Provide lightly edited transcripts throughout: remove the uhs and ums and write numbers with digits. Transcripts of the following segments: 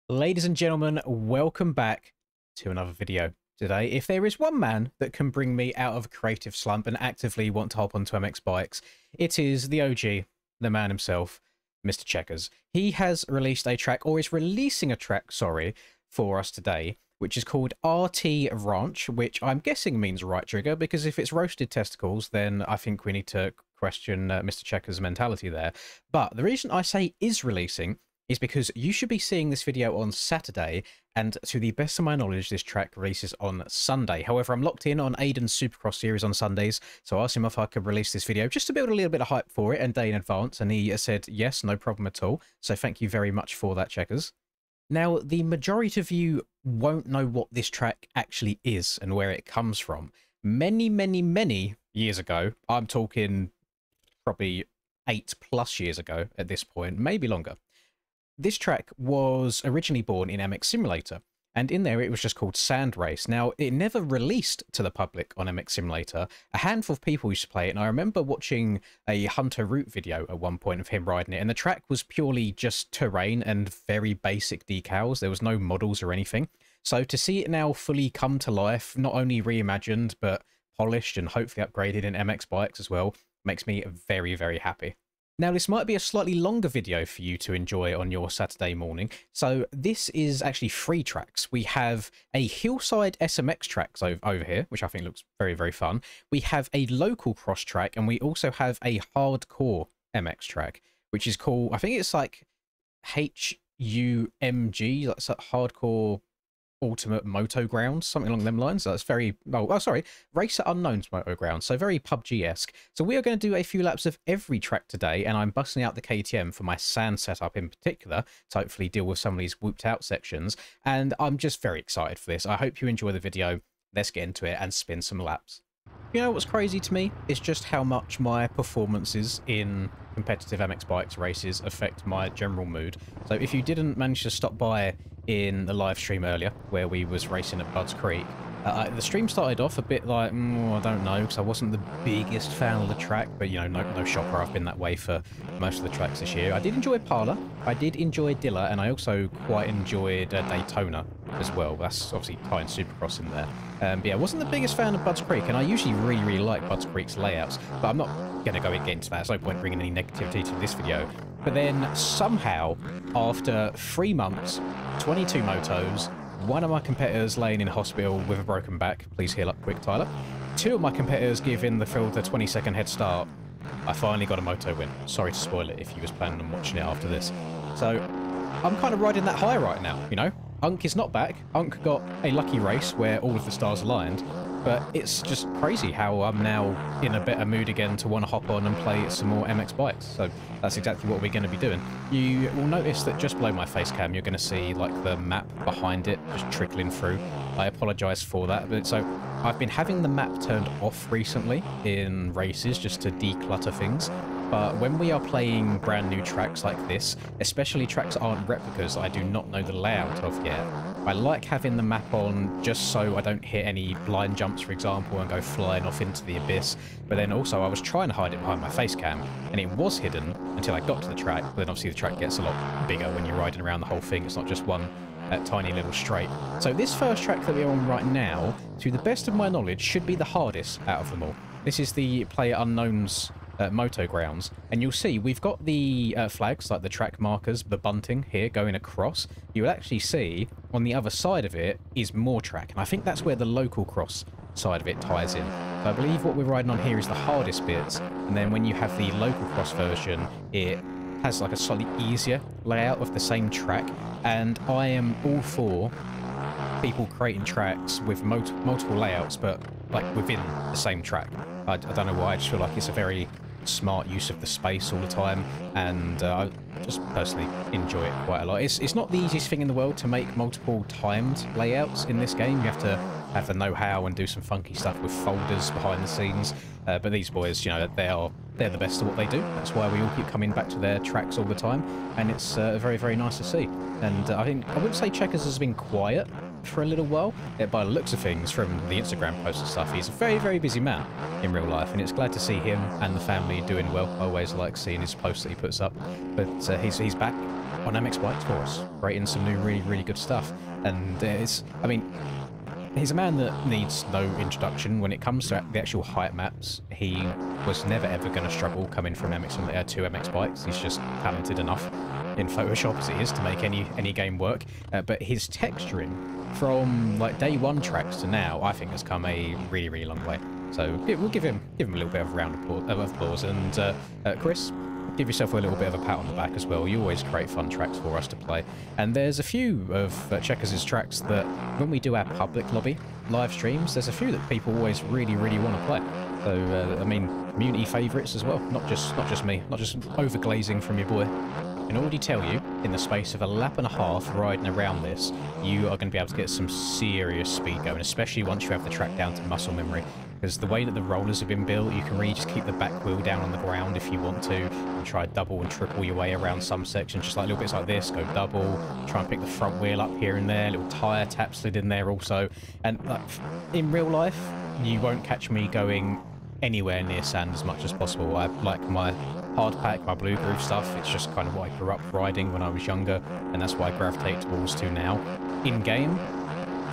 Ladies and gentlemen, welcome back to another video. Today, if there is one man that can bring me out of a creative slump and actively want to hop onto MX bikes, it is the OG, the man himself, Mr. Checkers. He has released a track, or is releasing a track, sorry, for us today, which is called RT Ranch, which I'm guessing means right trigger, because if it's roasted testicles, then I think we need to question Mr. Checkers' mentality there. But the reason I say is releasing is because you should be seeing this video on Saturday, and to the best of my knowledge, this track releases on Sunday. However, I'm locked in on Aiden's Supercross series on Sundays, so I asked him if I could release this video just to build a little bit of hype for it and day in advance, and he said yes, no problem at all. So thank you very much for that, Checkers. Now, the majority of you won't know what this track actually is and where it comes from. Many years ago, I'm talking probably 8+ years ago at this point, maybe longer. This track was originally born in MX Simulator, and in there it was just called Sand Race. Now, it never released to the public on MX Simulator. A handful of people used to play it, and I remember watching a Hunter Root video at one point of him riding it, and the track was purely just terrain and very basic decals. There was no models or anything. So to see it now fully come to life, not only reimagined, but polished and hopefully upgraded in MX bikes as well, makes me very happy. Now, this might be a slightly longer video for you to enjoy on your Saturday morning. So this is actually 3 tracks. We have a hillside SMX tracks over here, which I think looks very fun. We have a local cross track, and we also have a hardcore MX track, which is called, I think it's like HUMG, that's like Hardcore Ultimate Moto Grounds, something along them lines. That's very, sorry, Racer Unknown's Moto Grounds, so very PUBG-esque. So we are going to do a few laps of every track today, and I'm busting out the KTM for my sand setup in particular to hopefully deal with some of these whooped out sections, and I'm just very excited for this. I hope you enjoy the video. Let's get into it and spin some laps. You know what's crazy to me is just how much my performances in competitive MX bikes races affect my general mood. So if you didn't manage to stop by in the live stream earlier where we was racing at Budds Creek, the stream started off a bit like, I don't know, because I wasn't the biggest fan of the track, but you know, no shocker, I've been that way for most of the tracks this year. I did enjoy Parla, I did enjoy Dilla, and I also quite enjoyed Daytona as well. That's obviously tying Supercross in there. But yeah, I wasn't the biggest fan of Budds Creek, and I usually really like Budds Creek's layouts, but I'm not going to go and get into that. There's no point bringing any negativity to this video. But then somehow, after 3 months, 22 motos, one of my competitors laying in hospital with a broken back, please heal up quick, Tyler. 2 of my competitors giving the field a 20-second head start. I finally got a moto win. Sorry to spoil it if you was planning on watching it after this. So I'm kind of riding that high right now, you know? Unk is not back. Unk got a lucky race where all of the stars aligned, but it's just crazy how I'm now in a better mood again to want to hop on and play some more MX bikes. So that's exactly what we're going to be doing. You will notice that just below my face cam, you're going to see like the map behind it just trickling through. I apologize for that, but so I've been having the map turned off recently in races just to declutter things. But when we are playing brand new tracks like this, especially tracks that aren't replicas that I do not know the layout of yet, I like having the map on just so I don't hit any blind jumps, for example, and go flying off into the abyss. But then also I was trying to hide it behind my face cam, and it was hidden until I got to the track. But then obviously the track gets a lot bigger when you're riding around the whole thing. It's not just one tiny little straight. So this first track that we're on right now, to the best of my knowledge, should be the hardest out of them all. This is the Player Unknown's Moto Grounds, and you'll see we've got the flags, like the track markers, the bunting here going across. You'll actually see on the other side of it is more track, and I think that's where the local cross side of it ties in. So I believe what we're riding on here is the hardest bits, and then when you have the local cross version, it has like a slightly easier layout of the same track. And I am all for people creating tracks with multiple layouts, but like within the same track. I don't know why, I just feel like it's a very smart use of the space all the time, and I just personally enjoy it quite a lot. It's not the easiest thing in the world to make multiple timed layouts in this game. You have to have the know-how and do some funky stuff with folders behind the scenes, but these boys, you know, they're the best at what they do. That's why we all keep coming back to their tracks all the time, and it's very nice to see. And I wouldn't say Checkers has been quiet for a little while. By the looks of things from the Instagram posts and stuff, he's a very busy man in real life, and it's glad to see him and the family doing well. I always like seeing his posts that he puts up, but he's back on MX Bikes for us, creating some new really good stuff. And I mean, he's a man that needs no introduction when it comes to the actual hype maps. He was never ever going to struggle coming from MX to MX Bikes. He's just talented enough in Photoshop as he is to make any game work. But his texturing from like day one tracks to now, I think has come a really long way. So we'll give him a little bit of a round of applause. And Chris, give yourself a little bit of a pat on the back as well. You always create fun tracks for us to play. And there's a few of Checkers' tracks that when we do our public lobby live streams, there's a few that people always really want to play. So I mean, community favourites as well, not just me, not just overglazing from your boy. I can already tell you, in the space of a lap and a half riding around this, you are going to be able to get some serious speed going, especially once you have the track down to muscle memory. Because the way that the rollers have been built, you can really just keep the back wheel down on the ground if you want to, and try double and triple your way around some sections, just like little bits like this, go double, try and pick the front wheel up here and there, little tyre tap slid in there also. And like, in real life, you won't catch me going anywhere near sand as much as possible. I like my hard pack, my blue groove stuff. It's just kind of what I grew up riding when I was younger, and that's why I gravitate towards to now. In game,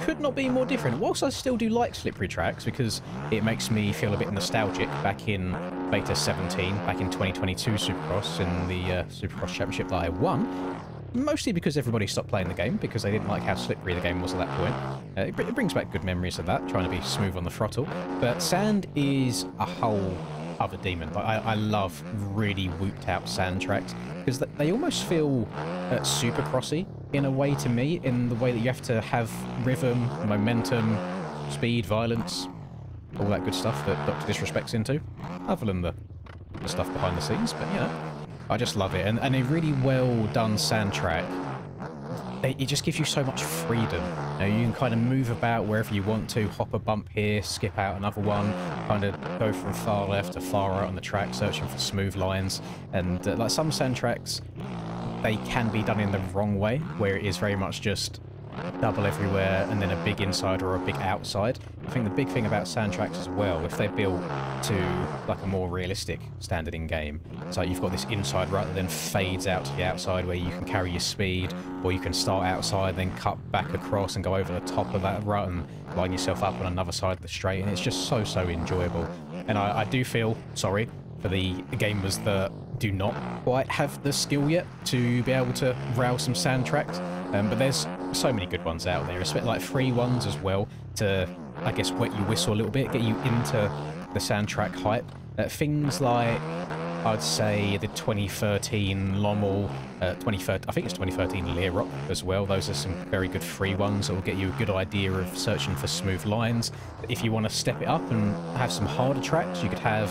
could not be more different. Whilst I still do like slippery tracks because it makes me feel a bit nostalgic back in Beta 17, back in 2022 Supercross, in the Supercross Championship that I won. Mostly because everybody stopped playing the game because they didn't like how slippery the game was at that point. It brings back good memories of that, trying to be smooth on the throttle. But sand is a whole other demon. I love really whooped out sand tracks because they almost feel supercrossy in a way to me, in the way that you have to have rhythm, momentum, speed, violence, all that good stuff that Dr. Disrespect's into, other than the stuff behind the scenes. But you know, I just love it, and a really well done sand track. It just gives you so much freedom. You know, you can kind of move about wherever you want to, hop a bump here, skip out another one, kind of go from far left to far right on the track, searching for smooth lines. And like some sand tracks, they can be done in the wrong way, where it is very much just double everywhere and then a big inside or a big outside. I think the big thing about sand tracks as well, if they're built to like a more realistic standard in game, so you've got this inside rut that then fades out to the outside where you can carry your speed, or you can start outside then cut back across and go over the top of that rut and line yourself up on another side of the straight, and it's just so enjoyable. And I do feel sorry for the gamers that do not quite have the skill yet to be able to route some sand tracks, but there's so many good ones out there, especially like free ones as well, to I guess wet your whistle a little bit, get you into the sand track hype. Things like, I'd say, the 2013 Lommel, I think it's 2013 Learrock as well. Those are some very good free ones that will get you a good idea of searching for smooth lines. If you want to step it up and have some harder tracks, you could have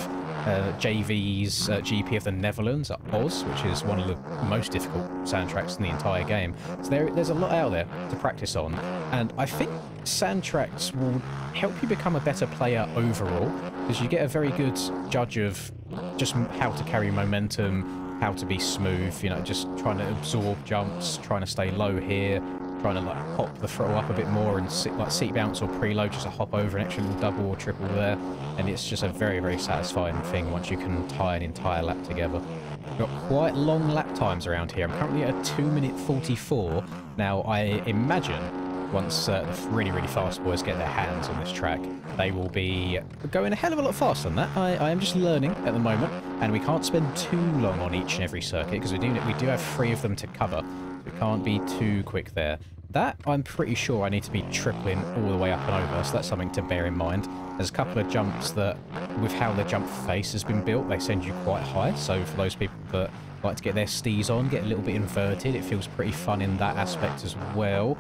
JV's GP of the Netherlands at Oz, which is one of the most difficult sand tracks in the entire game. So there's a lot out there to practice on, and I think sand tracks will help you become a better player overall, because you get a very good judge of just how to carry momentum, how to be smooth, you know, just trying to absorb jumps, trying to stay low here, trying to like hop the throttle up a bit more and like seat bounce or preload, just to hop over an extra little double or triple there. And it's just a very satisfying thing once you can tie an entire lap together. We've got quite long lap times around here. I'm currently at a 2:44. Now I imagine once the really fast boys get their hands on this track, they will be going a hell of a lot faster than that. I am just learning at the moment, and we can't spend too long on each and every circuit because we do have 3 of them to cover. We can't be too quick there. That, I'm pretty sure I need to be tripling all the way up and over, so that's something to bear in mind. There's a couple of jumps that, with how the jump face has been built, they send you quite high, so for those people that like to get their stees on, get a little bit inverted, it feels pretty fun in that aspect as well.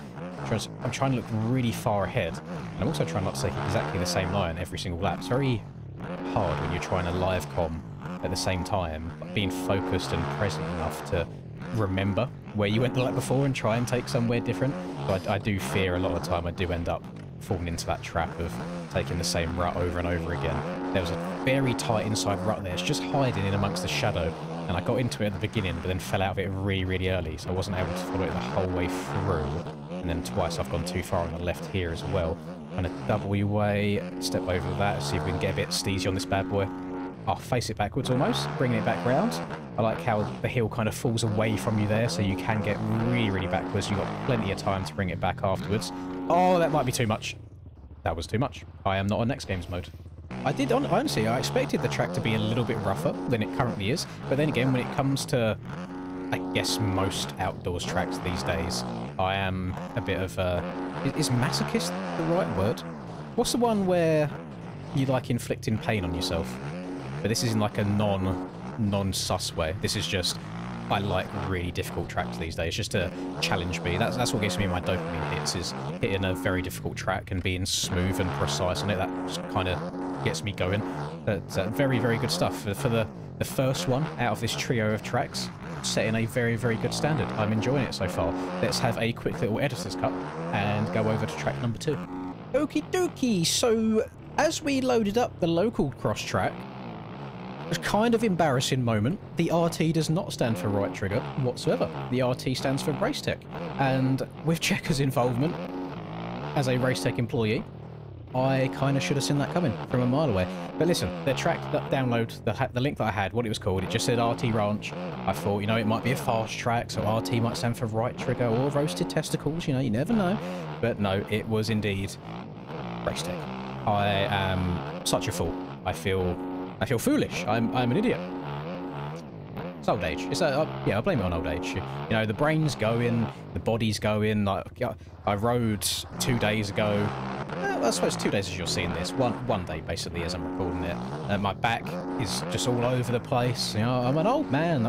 I'm trying to look really far ahead, and I'm also trying not to take exactly the same line every single lap. It's very hard when you're trying to live comm at the same time, but being focused and present enough to remember where you went the lap before and try and take somewhere different. But I do fear a lot of the time I do end up falling into that trap of taking the same rut over and over again. There was a very tight inside rut there. It's just hiding in amongst the shadow, and I got into it at the beginning but then fell out of it really early, so I wasn't able to follow it the whole way through. And then twice I've gone too far on the left here as well. Kind of double your way, step over that, see if we can get a bit steezy on this bad boy. I'll face it backwards almost, bringing it back round. I like how the hill kind of falls away from you there, so you can get really, really backwards. You've got plenty of time to bring it back afterwards. Oh, that might be too much. That was too much. I am not on next games mode. Honestly, I expected the track to be a little bit rougher than it currently is, but then again, when it comes to, I guess, most outdoors tracks these days, I am a bit of a... Is masochist the right word? What's the one where you like inflicting pain on yourself? But this is in like a non-sus way. This is just, I like really difficult tracks these days, just to challenge me. That's what gives me my dopamine hits, is hitting a very difficult track and being smooth and precise on it. That just kind of gets me going. But very, very good stuff. For the first one out of this trio of tracks, setting a very, very good standard. I'm enjoying it so far. Let's have a quick little editor's cut and go over to track number 2. Okie dokie, so as we loaded up the local cross track, a kind of embarrassing moment. The RT does not stand for right trigger whatsoever. The RT stands for Racetech. And with Checker's involvement as a Racetech employee, I kind of should have seen that coming from a mile away. But listen, the track that download, the link that I had, what it was called, it just said RT Ranch. I thought, you know, it might be a fast track, so RT might stand for right trigger or roasted testicles, you know, you never know. But no, it was indeed Racetech. I am such a fool. I feel foolish. I'm an idiot. It's old age. It's yeah, I blame it on old age. You know, the brain's going, the body's going. Like, I rode 2 days ago. Well, I suppose 2 days as you're seeing this. One day basically as I'm recording it. My back is just all over the place. You know, I'm an old man.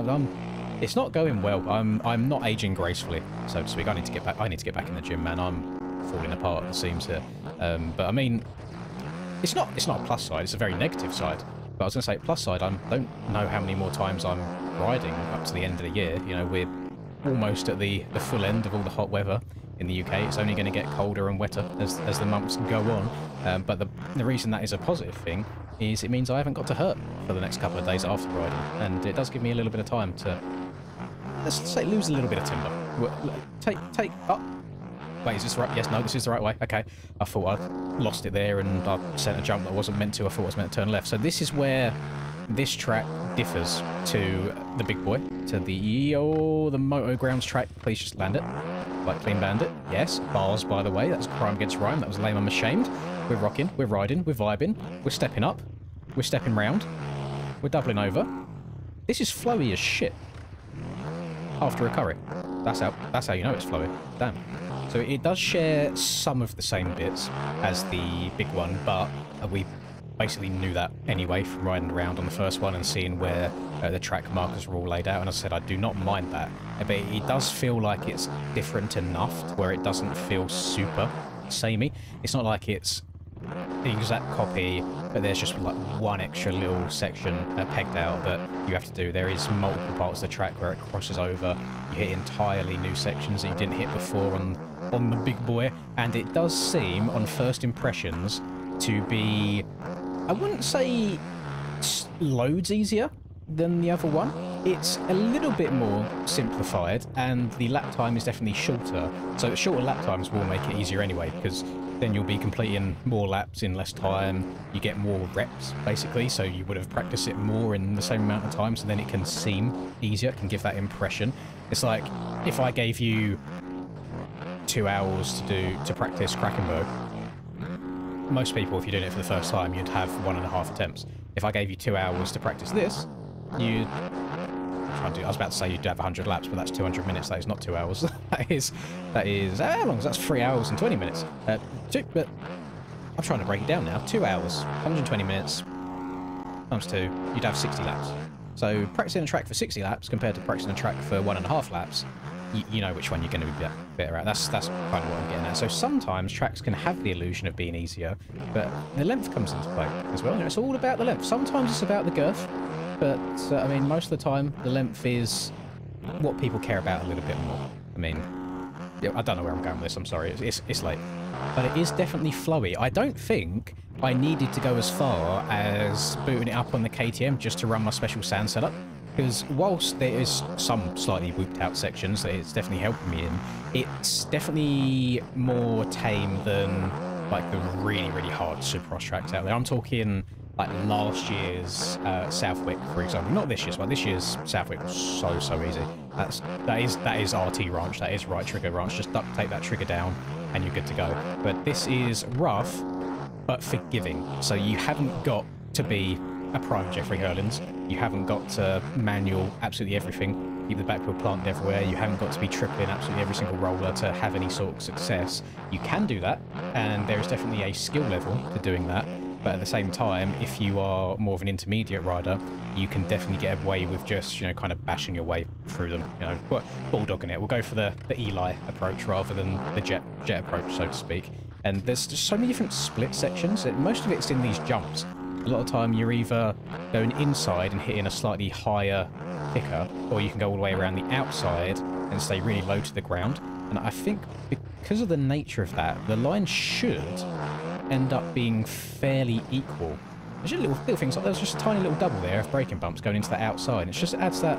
It's not going well. I'm not aging gracefully, so to speak. I need to get back in the gym, man. I'm falling apart, it seems here. But I mean, it's not a plus side. It's a very negative side. But I was going to say, plus side, I don't know how many more times I'm riding up to the end of the year. You know, we're almost at the full end of all the hot weather in the UK. It's only going to get colder and wetter as the months go on. But the reason that is a positive thing is it means I haven't got to hurt for the next couple of days after riding. And it does give me a little bit of time to, let's say, lose a little bit of timber. Take up. Wait, is this right? Yes, no, this is the right way. Okay. I thought I'd lost it there and I sent a jump that wasn't meant to. I thought I was meant to turn left. So this is where this track differs to the big boy, to the Moto Grounds track. Please just land it. Like Clean Bandit. Yes. Bars, by the way. That's crime against rhyme. That was lame. I'm ashamed. We're rocking. We're riding. We're vibing. We're stepping up. We're stepping round. We're doubling over. This is flowy as shit. After a curry. That's how you know it's flowy. Damn. So it does share some of the same bits as the big one, but we basically knew that anyway from riding around on the first one and seeing where the track markers were all laid out. And as I said, I do not mind that, but it does feel like it's different enough to where it doesn't feel super samey. It's not like it's the exact copy, but there's just like one extra little section pegged out that you have to do. There is multiple parts of the track where it crosses over. You hit entirely new sections that you didn't hit before on the big boy, and it does seem, on first impressions, to be, I wouldn't say loads easier than the other one. It's a little bit more simplified, and the lap time is definitely shorter. So shorter lap times will make it easier anyway, because then you'll be completing more laps in less time. You get more reps, basically, so you would have practiced it more in the same amount of time, so then it can seem easier, it can give that impression. It's like if I gave you 2 hours to practice Krakenberg. Most people, if you're doing it for the first time, you'd have 1.5 attempts. If I gave you 2 hours to practice this, you'd... I was about to say you'd have 100 laps, but that's 200 minutes. That is not 2 hours. that is how long? That's 3 hours and 20 minutes. But I'm trying to break it down now. 2 hours, 120 minutes times 2. You'd have 60 laps. So practicing a track for 60 laps compared to practicing a track for 1.5 laps, you know which one you're going to be better at. That's kind of what I'm getting at. So sometimes tracks can have the illusion of being easier, but the length comes into play as well. You know, it's all about the length. Sometimes it's about the girth, but I mean, most of the time the length is what people care about a little bit more. I mean, yeah, I don't know where I'm going with this. I'm sorry. It's late, but it is definitely flowy. I don't think I needed to go as far as booting it up on the KTM just to run my special sand setup. Because whilst there is some slightly whooped out sections that it's definitely helping me in, it's definitely more tame than like the really, really hard Supercross tracks out there. I'm talking like last year's Southwick, for example. Not this year's, but this year's Southwick was so easy. That is RT Ranch. That is right trigger ranch. Just duct tape that trigger down, and you're good to go. But this is rough, but forgiving. So you haven't got to be a prime Jeffrey Hurlins. You haven't got to manual absolutely everything. Keep the back wheel planted everywhere. You haven't got to be tripling absolutely every single roller to have any sort of success. You can do that, and there is definitely a skill level to doing that. But at the same time, if you are more of an intermediate rider, you can definitely get away with just, you know, kind of bashing your way through them. You know, bulldogging it. We'll go for the Eli approach rather than the jet approach, so to speak. And there's just so many different split sections. Most of it's in these jumps. A lot of time you're either going inside and hitting a slightly higher kicker, or you can go all the way around the outside and stay really low to the ground. And I think because of the nature of that, the line should end up being fairly equal. There's just little things like there's just a tiny little double there of braking bumps going into the outside. It just adds that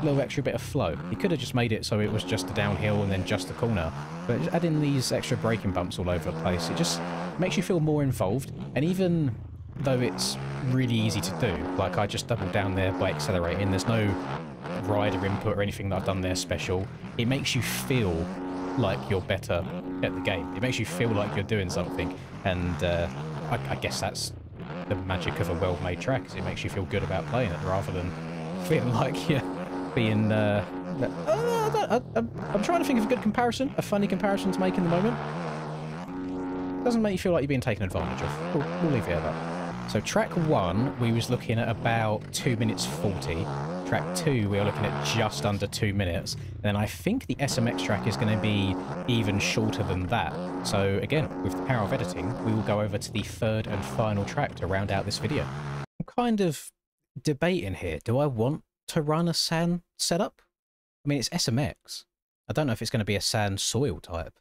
little extra bit of flow. You could have just made it so it was just a downhill and then just a corner, but just adding these extra braking bumps all over the place, it just makes you feel more involved. And even though it's really easy to do, like I just doubled down there by accelerating, there's no rider input or anything that I've done there special, it makes you feel like you're better at the game. It makes you feel like you're doing something, and I guess that's the magic of a well-made track, is it makes you feel good about playing it rather than feeling like you're being I'm trying to think of a good comparison, a funny comparison to make in the moment. Doesn't make you feel like you're being taken advantage of. We'll leave it at that. So track 1, we was looking at about 2 minutes 40. Track 2, we are looking at just under 2 minutes. And then I think the SMX track is going to be even shorter than that. So again, with the power of editing, we will go over to the 3rd and final track to round out this video. I'm kind of debating here. Do I want to run a sand setup? I mean, it's SMX. I don't know if it's going to be a sand soil type.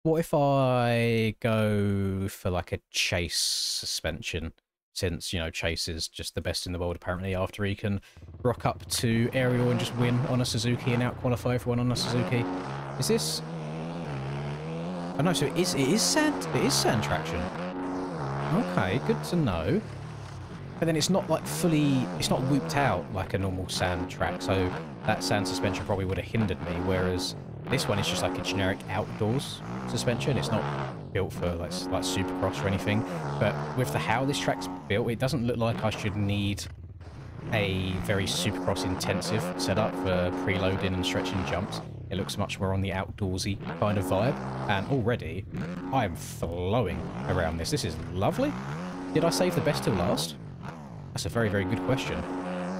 What if I go for like a Chase suspension? Since, you know, Chase is just the best in the world apparently, after he can rock up to Ariel and just win on a Suzuki and out-qualify everyone on a Suzuki. Is this... Oh no, so it is sand traction. Okay, good to know. But then it's not like fully... It's not whooped out like a normal sand track, so that sand suspension probably would have hindered me, whereas this one is just like a generic outdoors suspension. It's not built for like Supercross or anything, but with how this track's built, it doesn't look like I should need a very Supercross intensive setup for preloading and stretching jumps. It looks much more on the outdoorsy kind of vibe, and already I'm flowing around this. This is lovely. Did I save the best till last? That's a very good question.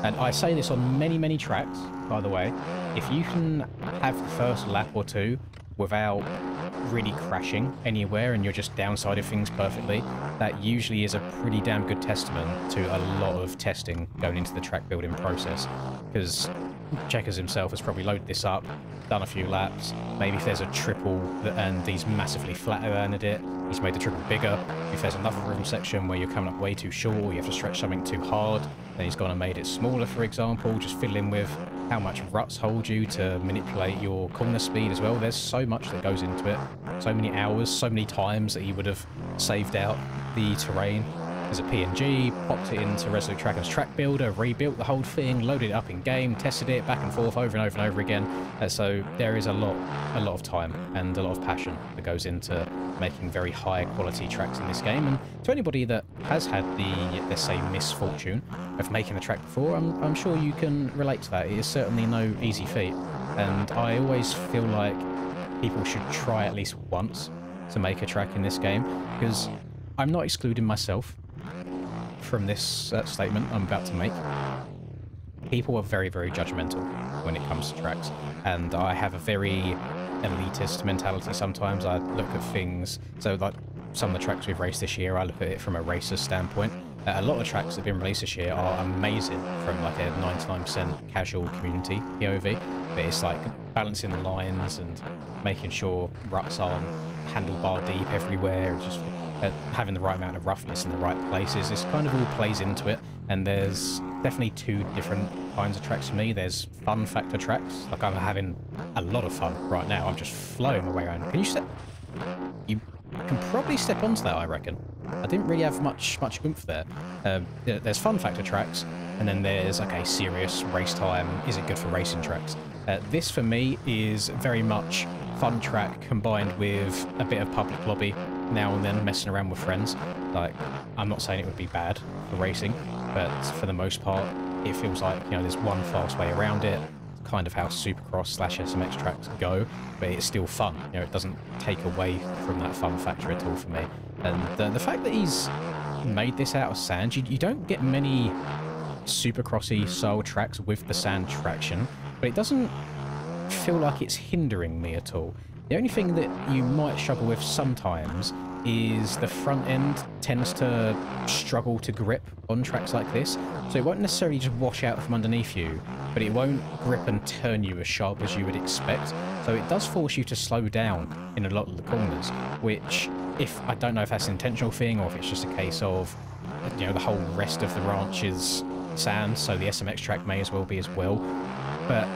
And I say this on many tracks, by the way. If you can have the first lap or two without really crashing anywhere and you're just downsiding things perfectly, that usually is a pretty damn good testament to a lot of testing going into the track building process. Because Checkers himself has probably loaded this up, done a few laps, maybe if there's a triple and he's massively flat-earned it, he's made the triple bigger. If there's another rhythm section where you're coming up way too short or you have to stretch something too hard, then he's gone and made it smaller, for example, just fiddling with how much ruts hold you to manipulate your corner speed as well. There's so much that goes into it, so many hours, so many times that he would have saved out the terrain as a PNG, popped it into Resolute Trackers Track Builder, rebuilt the whole thing, loaded it up in game, tested it back and forth over and over and over again. So there is a lot of time and a lot of passion that goes into making very high quality tracks in this game. And to anybody that has had the, let's say, misfortune of making a track before, I'm sure you can relate to that. It is certainly no easy feat. And I always feel like people should try at least once to make a track in this game, because I'm not excluding myself from this statement I'm about to make. People are very judgmental when it comes to tracks, and I have a very elitist mentality sometimes. I look at things, so like some of the tracks we've raced this year, I look at it from a racer's standpoint. A lot of tracks that have been released this year are amazing from like a 99% casual community POV, but it's like balancing the lines and making sure ruts aren't handlebar deep everywhere, and just having the right amount of roughness in the right places. This kind of all plays into it, and there's definitely two different kinds of tracks for me. There's fun factor tracks, like I'm having a lot of fun right now. I'm just flowing my way around. Can you step? You can probably step onto that, I reckon. I didn't really have much oomph there. There's fun factor tracks, and then there's, okay, serious race time, is it good for racing tracks? This for me is very much fun track combined with a bit of public lobby now and then, messing around with friends. Like, I'm not saying it would be bad for racing, but for the most part it feels like, you know, there's one fast way around it. It's kind of how Supercross/SMX tracks go, but it's still fun. You know, it doesn't take away from that fun factor at all for me. And the fact that he's made this out of sand, you don't get many Supercrossy style tracks with the sand traction, but it doesn't feel like it's hindering me at all. The only thing that you might struggle with sometimes is the front end tends to struggle to grip on tracks like this, so it won't necessarily just wash out from underneath you, but it won't grip and turn you as sharp as you would expect, so it does force you to slow down in a lot of the corners, which, if I don't know if that's an intentional thing or if it's just a case of, you know, the whole rest of the ranch is sand, so the SMX track may as well be as well, but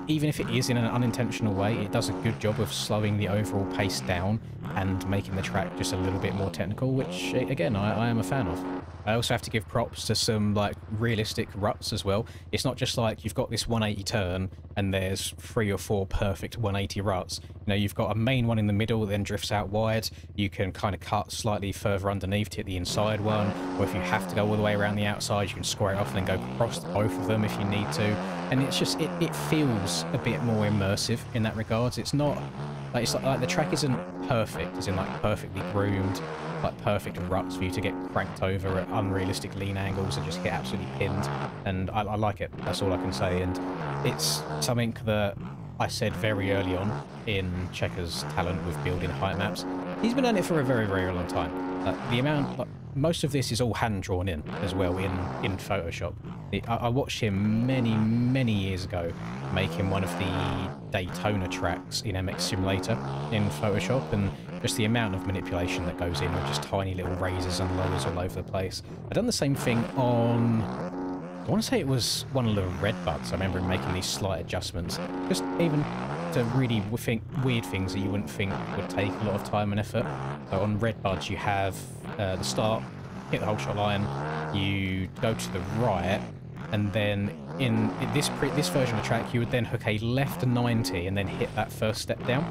even if it is in an unintentional way, it does a good job of slowing the overall pace down and making the track just a little bit more technical, which, again, I am a fan of. I also have to give props to some, like, realistic ruts as well. It's not just like you've got this 180 turn and there's 3 or 4 perfect 180 ruts. You know, you've got a main one in the middle that then drifts out wide. You can kind of cut slightly further underneath to hit the inside one, or if you have to go all the way around the outside, you can square it off and then go across both of them if you need to. And it's just, it feels a bit more immersive in that regards. It's not, like, it's like the track isn't perfect, as in, like, perfectly groomed, like perfect ruts for you to get cranked over at unrealistic lean angles and just get absolutely pinned, and I like it. That's all I can say. And it's something that I said very early on in Cheika's talent with building height maps. He's been at it for a very, very long time. The amount, like, most of this is all hand drawn in as well in Photoshop. I watched him many years ago making one of the Daytona tracks in MX Simulator in Photoshop, and just the amount of manipulation that goes in with just tiny little raises and lowers all over the place. I've done the same thing on, I want to say it was one of the Redbuds. I remember him making these slight adjustments, just even to really weird things that you wouldn't think would take a lot of time and effort. So on Redbuds you have the start, hit the whole shot line, you go to the right, and then in this version of the track you would then hook a left 90 and then hit that first step down.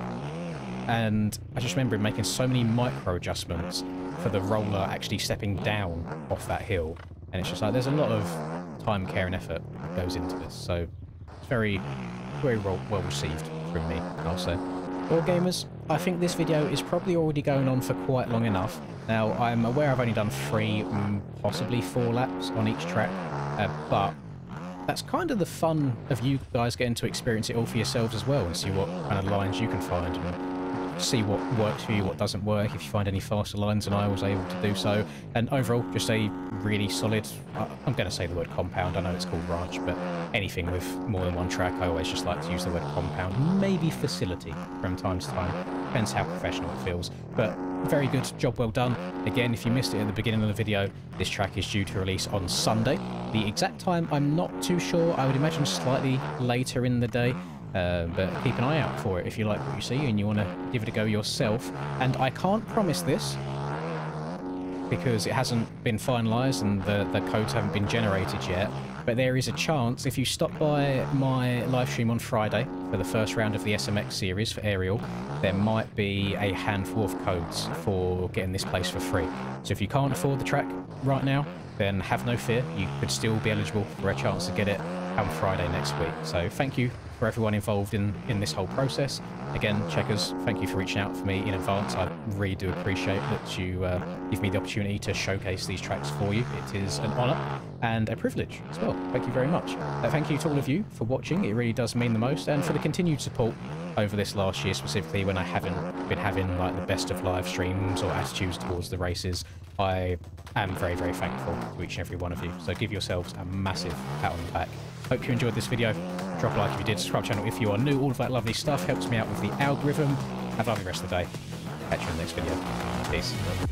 And I just remember him making so many micro adjustments for the roller actually stepping down off that hill, and it's just like there's a lot of time, care and effort that goes into this, so it's very well received from me, I'll say. Well, gamers, I think this video is probably already going on for quite long enough. Now, I'm aware I've only done 3, possibly 4 laps on each track, but that's kind of the fun of you guys getting to experience it all for yourselves as well and see what kind of lines you can find and see what works for you, what doesn't work, if you find any faster lines than I was able to do so. And overall, just a really solid, I'm going to say the word compound, I know it's called ranch, but anything with more than one track, I always just like to use the word compound, maybe facility from time to time, depends how professional it feels, but very good, job well done. Again, if you missed it at the beginning of the video, this track is due to release on Sunday. The exact time, I'm not too sure, I would imagine slightly later in the day. But keep an eye out for it if you like what you see and you want to give it a go yourself. And I can't promise this because it hasn't been finalised and the codes haven't been generated yet, but there is a chance if you stop by my live stream on Friday for the first round of the SMX series for Aerial, there might be a handful of codes for getting this place for free. So if you can't afford the track right now, then have no fear, you could still be eligible for a chance to get it come Friday next week. So thank you for everyone involved in this whole process. Again, Cheikaz, thank you for reaching out for me in advance. I really do appreciate that you give me the opportunity to showcase these tracks for you. It is an honour and a privilege as well. Thank you very much. Thank you to all of you for watching. It really does mean the most, and for the continued support over this last year, specifically when I haven't been having like the best of live streams or attitudes towards the races. I am very, very thankful to each and every one of you. So give yourselves a massive pat on the back. Hope you enjoyed this video. Drop a like if you did, subscribe to the channel if you are new. All of that lovely stuff helps me out with the algorithm. Have a lovely rest of the day. Catch you in the next video. Peace.